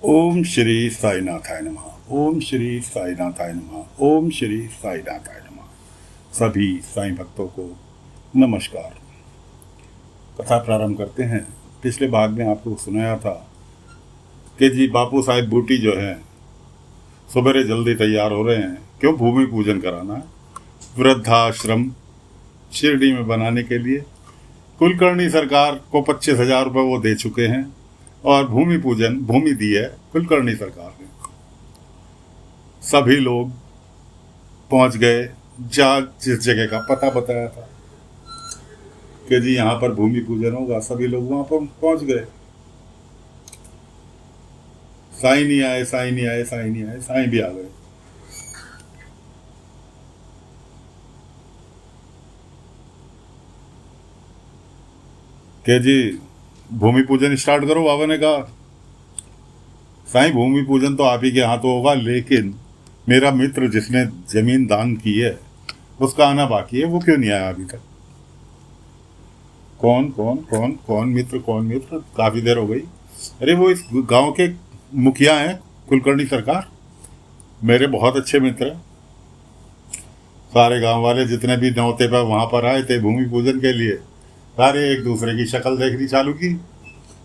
ओम श्री साईनाथाय नमः। ओम श्री साईनाथाय नमः। ओम श्री साईनाथाय नमः। सभी साईं भक्तों को नमस्कार। कथा प्रारंभ करते हैं। पिछले भाग में आपको सुनाया था कि जी बापू साहेब बूटी जो है सवेरे जल्दी तैयार हो रहे हैं। क्यों? भूमि पूजन कराना है वृद्धाश्रम शिरडी में बनाने के लिए। कुलकर्णी सरकार को 25,000 रुपये वो दे चुके हैं और भूमि दी है कुलकर्णी सरकार ने। सभी लोग पहुंच गए जहाँ जिस जगह का पता बताया था कि जी यहाँ पर भूमि पूजन होगा। सभी लोग वहां पर पहुंच गए। साईं नहीं आए, साईं नहीं आए, साईं नहीं आए। साईं भी आ गए। कि जी भूमि पूजन स्टार्ट करो। बाबा ने कहा साईं भूमि पूजन तो आप ही के हाथों होगा, लेकिन मेरा मित्र जिसने जमीन दान की है उसका आना बाकी है। वो क्यों नहीं आया अभी तक? कौन कौन कौन कौन मित्र? कौन मित्र? काफी देर हो गई। अरे वो इस गांव के मुखिया हैं, कुलकर्णी सरकार। मेरे बहुत अच्छे मित्र हैं। सारे गांव वाले जितने भी न्योते पर वहां पर आए थे भूमि पूजन के लिए, सारे एक दूसरे की शक्ल देखनी चालू की।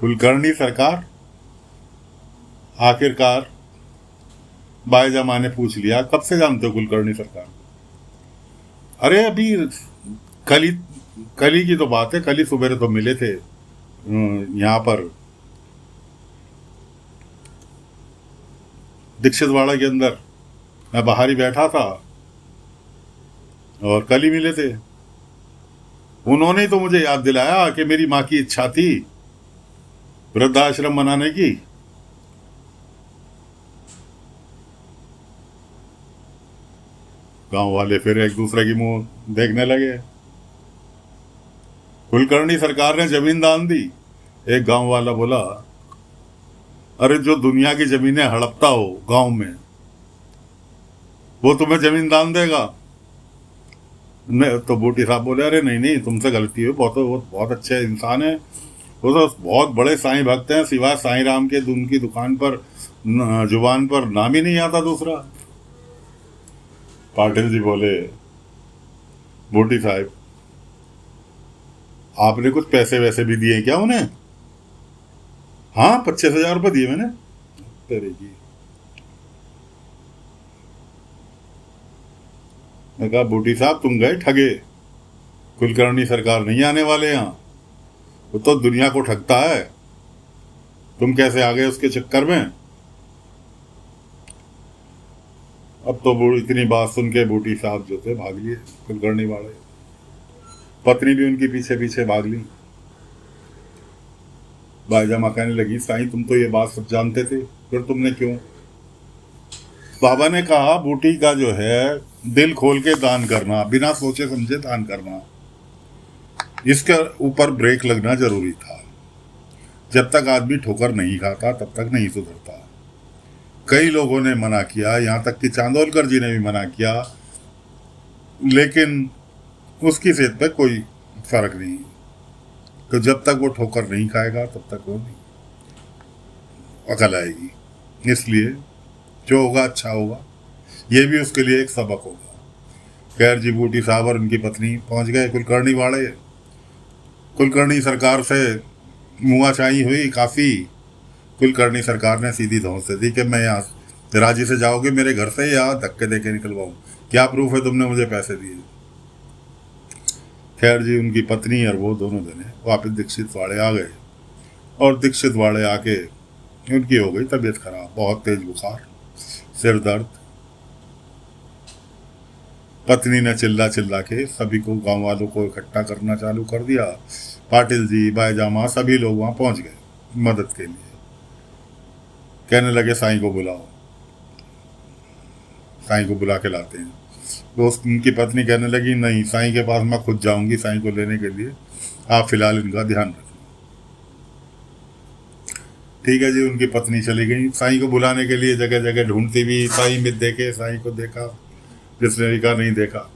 कुलकर्णी सरकार। आखिरकार बाईजामा ने पूछ लिया, कब से जानते हो कुलकर्णी सरकार? अरे अभी कल ही कल ही की तो बात है। कल ही सुबह तो मिले थे यहाँ पर दीक्षितवाड़ा के अंदर। मैं बाहर ही बैठा था और कल ही मिले थे। उन्होंने ही तो मुझे याद दिलाया कि मेरी माँ की इच्छा थी वृद्धाश्रम बनाने की। गांव वाले फिर एक दूसरे की मुंह देखने लगे। कुलकर्णी सरकार ने जमीन दान दी। एक गांव वाला बोला, अरे जो दुनिया की जमीनें हड़पता हो गांव में, वो तुम्हें जमीन दान देगा? नहीं। तो बूटी साहब बोले, अरे नहीं नहीं, तुमसे गलती हुई। बहुत अच्छे इंसान है वो, तो बहुत बड़े साईं भक्त हैं। सिवाय साईं राम के उनकी दुकान पर जुबान पर नाम ही नहीं आता दूसरा। पाटिल जी बोले, बूटी साहब आपने कुछ पैसे वैसे भी दिए क्या उन्हें? हाँ, 25,000 रुपये दिए मैंने। तेरे की। मैं कहा, बूटी साहब तुम गए ठगे। कुलकर्णी सरकार नहीं आने वाले यहाँ। वो तो दुनिया को ठगता है। तुम कैसे आ गए उसके चक्कर में? अब तो इतनी बात सुन के बूटी साहब जो थे भाग लिए। कुलकर्णी वाले पत्नी भी उनकी पीछे पीछे भाग ली। बाईजामा कहने लगी, साईं तुम तो ये बात सब जानते थे, फिर तुमने क्यों? बाबा ने कहा, बूटी का जो है दिल खोल के दान करना, बिना सोचे समझे दान करना, इसके ऊपर ब्रेक लगना जरूरी था। जब तक आदमी ठोकर नहीं खाता तब तक नहीं सुधरता। कई लोगों ने मना किया, यहाँ तक कि चांदोलकर जी ने भी मना किया, लेकिन उसकी सेहत पे कोई फर्क नहीं। तो जब तक वो ठोकर नहीं खाएगा तब तक वो नहीं अकल आएगी। इसलिए जो होगा अच्छा होगा। ये भी उसके लिए एक सबक होगा। खैर जी, बूटी साहब और उनकी पत्नी पहुंच गए कुलकर्णी वाड़े। कुलकर्णी सरकार से मुआचाई हुई काफ़ी। कुलकर्णी सरकार ने सीधी धौंस दे दी कि मैं यहाँ राजी से जाओगे मेरे घर से या धक्के दे के निकलवाऊँ? क्या प्रूफ है तुमने मुझे पैसे दिए? खैर जी, उनकी पत्नी और वो दोनों जने वापस दीक्षित वाड़े आ गए। और दीक्षित वाड़े आके उनकी हो गई तबीयत खराब। बहुत तेज बुखार, सिर दर्द। पत्नी ने चिल्ला चिल्ला के सभी को, गांव वालों को इकट्ठा करना चालू कर दिया। पाटिल जी, बाईजामा, सभी लोग वहां पहुंच गए मदद के लिए। कहने लगे, साईं को बुलाओ, साईं को बुला के लाते हैं। तो उनकी पत्नी कहने लगी, नहीं, साईं के पास मैं खुद जाऊंगी साईं को लेने के लिए, आप फिलहाल इनका ध्यान रखना। ठीक है जी। उनकी पत्नी चली गई साईं को बुलाने के लिए। जगह जगह ढूंढती भी, साईं मित देखे, साईं को देखा, जिसने भी कहा नहीं देखा।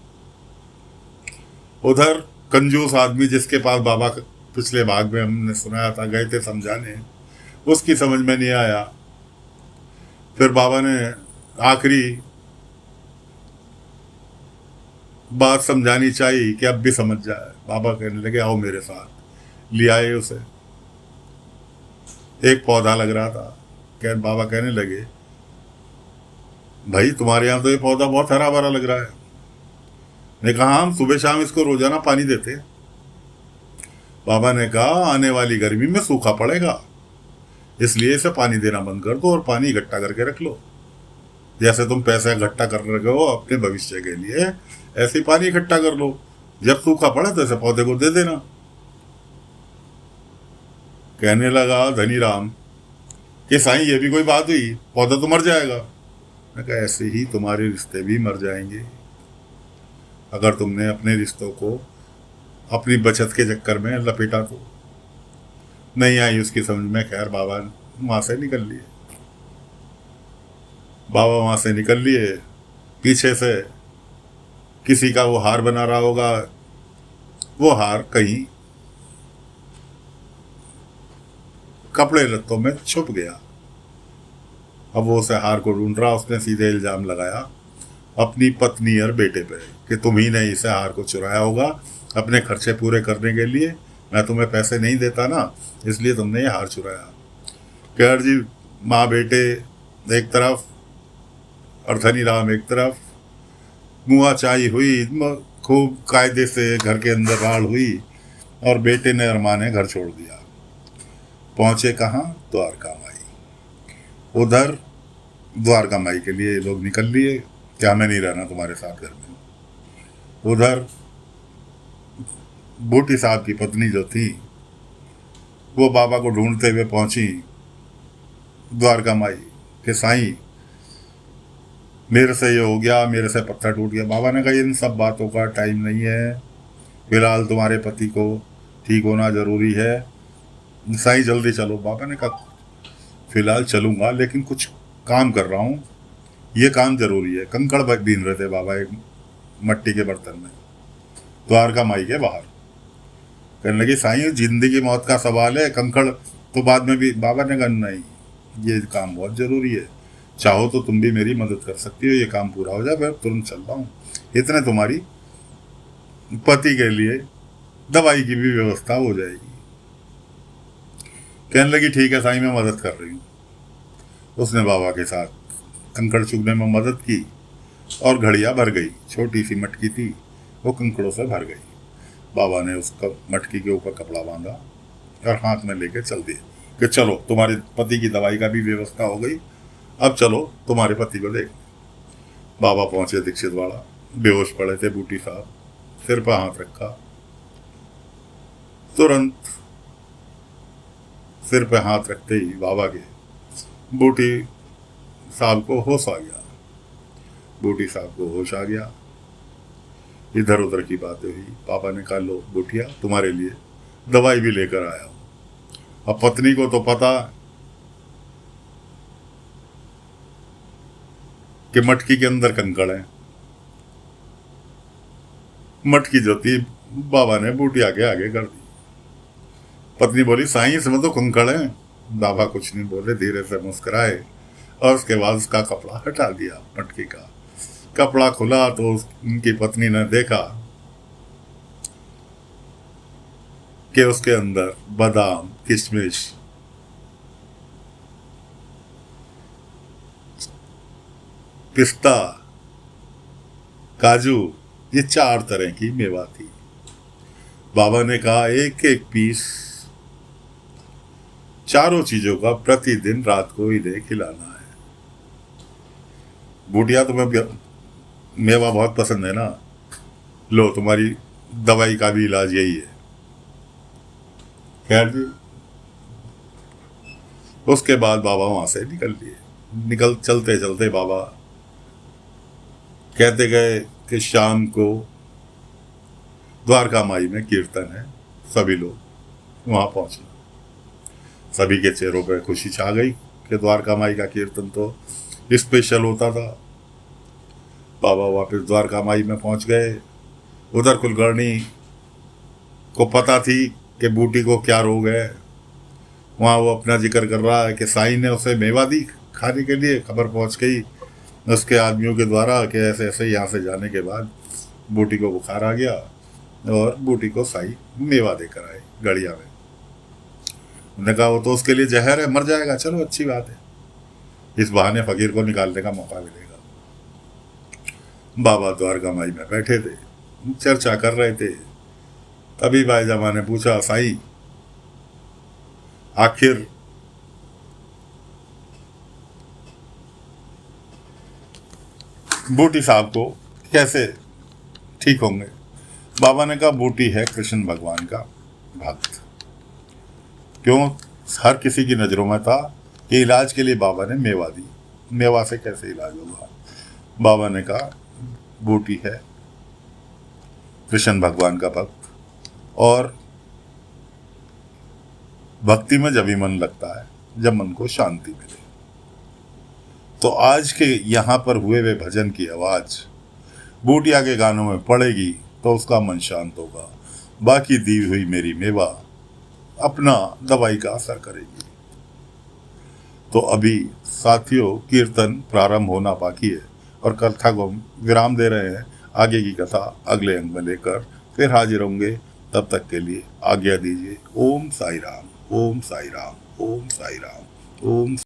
उधर कंजूस आदमी जिसके पास बाबा पिछले भाग में हमने सुनाया था गए थे समझाने, उसकी समझ में नहीं आया फिर बाबा ने आखिरी बात समझानी चाहिए कि अब भी समझ जाए। बाबा कहने लगे आओ मेरे साथ। ले आए उसे। एक पौधा लग रहा था। बाबा कहने लगे भाई तुम्हारे यहाँ तो ये पौधा बहुत हरा भरा लग रहा है। ने कहा हम सुबह शाम इसको रोजाना पानी देते। बाबा ने कहा आने वाली गर्मी में सूखा पड़ेगा, इसलिए इसे पानी देना बंद कर दो और पानी इकट्ठा करके रख लो। जैसे तुम पैसा इकट्ठा कर रहे हो अपने भविष्य के लिए, ऐसे ही पानी इकट्ठा कर लो। जब सूखा पड़े तो ऐसे पौधे को दे देना। कहने लगा धनीराम कि साईं ये भी कोई बात हुई, पौधा तो मर जाएगा। मैं कहा ऐसे ही तुम्हारे रिश्ते भी मर जाएंगे अगर तुमने अपने रिश्तों को अपनी बचत के चक्कर में लपेटा तो। नहीं आई उसकी समझ में। खैर बाबा वहां से निकल लिए। बाबा वहां से निकल लिए। पीछे से किसी का वो हार बना रहा होगा, वो हार कहीं कपड़े लत्तों में छुप गया। अब वो उसे हार को ढूंढ रहा। उसने सीधे इल्जाम लगाया अपनी पत्नी और बेटे पे कि तुम ही ने इसे हार को चुराया होगा अपने खर्चे पूरे करने के लिए। मैं तुम्हें पैसे नहीं देता ना, इसलिए तुमने ये हार चुराया। कहर जी माँ बेटे एक तरफ और धनीराम एक तरफ। मुआ चाई हुई, खूब कायदे से घर के अंदर राड़ हुई और बेटे ने और माँ ने घर छोड़ दिया। पहुंचे कहाँ? द्वारका माई। उधर द्वारका माई के लिए लोग निकल लिए कि हमें नहीं रहना तुम्हारे साथ घर में। उधर बूटी साहब की पत्नी जो थी वो बाबा को ढूंढते हुए पहुंची द्वारका माई के साईं मेरे से ये हो गया, मेरे से पत्थर टूट गया। बाबा ने कहा इन सब बातों का टाइम नहीं है, फिलहाल तुम्हारे पति को ठीक होना जरूरी है। साईं जल्दी चलो। बाबा ने कहा फिलहाल चलूंगा लेकिन कुछ काम कर रहा हूँ, ये काम जरूरी है। कंकड़ बीन रहे थे बाबा एक मट्टी के बर्तन में द्वारका माई के बाहर। कहने लगे साईं जिंदगी मौत का सवाल है, कंकड़ तो बाद में भी। बाबा ने कहा नहीं, ये काम बहुत जरूरी है, चाहो तो तुम भी मेरी मदद कर सकती हो, ये काम पूरा हो जाए मैं तुरंत चल रहा हूँ। इतने तुम्हारी पति के लिए दवाई की भी व्यवस्था हो जाएगी। कहने लगी ठीक है साईं मैं मदद कर रही हूँ। उसने बाबा के साथ कंकड़ चुगने में मदद की और घड़ियाँ भर गई। छोटी सी मटकी थी, वो कंकड़ों से भर गई। बाबा ने उसका मटकी के ऊपर कपड़ा बांधा और हाथ में लेके चल दिए कि चलो तुम्हारे पति की दवाई का भी व्यवस्था हो गई, अब चलो तुम्हारे पति को देख। बाबा पहुंचे दीक्षित वाड़ा। बेहोश पड़े थे बूटी साहब। सिर पर हाथ रखा, तुरंत सिर पे हाथ रखते ही बाबा के बूटी साहब को होश आ गया। बूटी साहब को होश आ गया। इधर उधर की बातें हुई। पापा ने कहा लो बूटिया तुम्हारे लिए दवाई भी लेकर आया हूं। अब पत्नी को तो पता कि मटकी के अंदर कंकड़ है। मटकी जो थी बाबा ने बूटिया के आगे कर दी। पत्नी बोली साईं इसमें तो कंकड़ है। बाबा कुछ नहीं बोले, धीरे से मुस्कुराए और उसके बाद उसका कपड़ा हटा दिया। मटकी का कपड़ा खुला तो उनकी पत्नी ने देखा कि उसके अंदर बादाम, किशमिश, पिस्ता, काजू, ये 4 तरह की मेवा थी। बाबा ने कहा एक एक पीस चारों चीजों का प्रतिदिन रात को इन्हें खिलाना है। बूटिया तुम्हें मेवा बहुत पसंद है ना, लो तुम्हारी दवाई का भी इलाज यही है। खैर जी उसके बाद बाबा वहां से निकल चलते चलते बाबा कहते गए कि शाम को द्वारका माई में कीर्तन है, सभी लोग वहां पहुंचे। सभी के चेहरों पर खुशी छा गई कि द्वारका माई का कीर्तन तो स्पेशल होता था। बाबा वापस द्वारका माई में पहुंच गए। उधर कुलकर्णी को पता थी कि बूटी को क्या रोग है। वहाँ वो अपना जिक्र कर रहा है कि साईं ने उसे मेवा दी खाने के लिए खबर पहुंच गई उसके आदमियों के द्वारा कि ऐसे ऐसे यहाँ से जाने के बाद बूटी को बुखार आ गया और बूटी को साई मेवा देकर आए गड़िया में। उन्होंने कहा वो तो उसके लिए जहर है, मर जाएगा। चलो अच्छी बात है, इस बहाने फकीर को निकालने का मौका मिलेगा। बाबा द्वारका माई में बैठे थे, चर्चा कर रहे थे। तभी बाईजामा ने पूछा, साईं आखिर बूटी साहब को कैसे ठीक होंगे? बाबा ने कहा, बूटी है कृष्ण भगवान का भक्त। क्यों? हर किसी की नज़रों में था कि इलाज के लिए बाबा ने मेवा दी, मेवा से कैसे इलाज होगा? बाबा ने कहा, बूटी है कृष्ण भगवान का भक्त, और भक्ति में जब ही मन लगता है जब मन को शांति मिले। तो आज के यहाँ पर हुए हुए भजन की आवाज़ बूटिया के गानों में पड़ेगी तो उसका मन शांत होगा। बाकी दी हुई मेरी मेवा अपना दवाई का असर करेगी। तो अभी साथियों कीर्तन प्रारंभ होना बाकी है और कथा को हम विराम दे रहे हैं। आगे की कथा अगले अंग में लेकर फिर हाजिर होंगे। तब तक के लिए आज्ञा दीजिए। ओम साई राम, ओम साई राम, ओम साई राम, ओम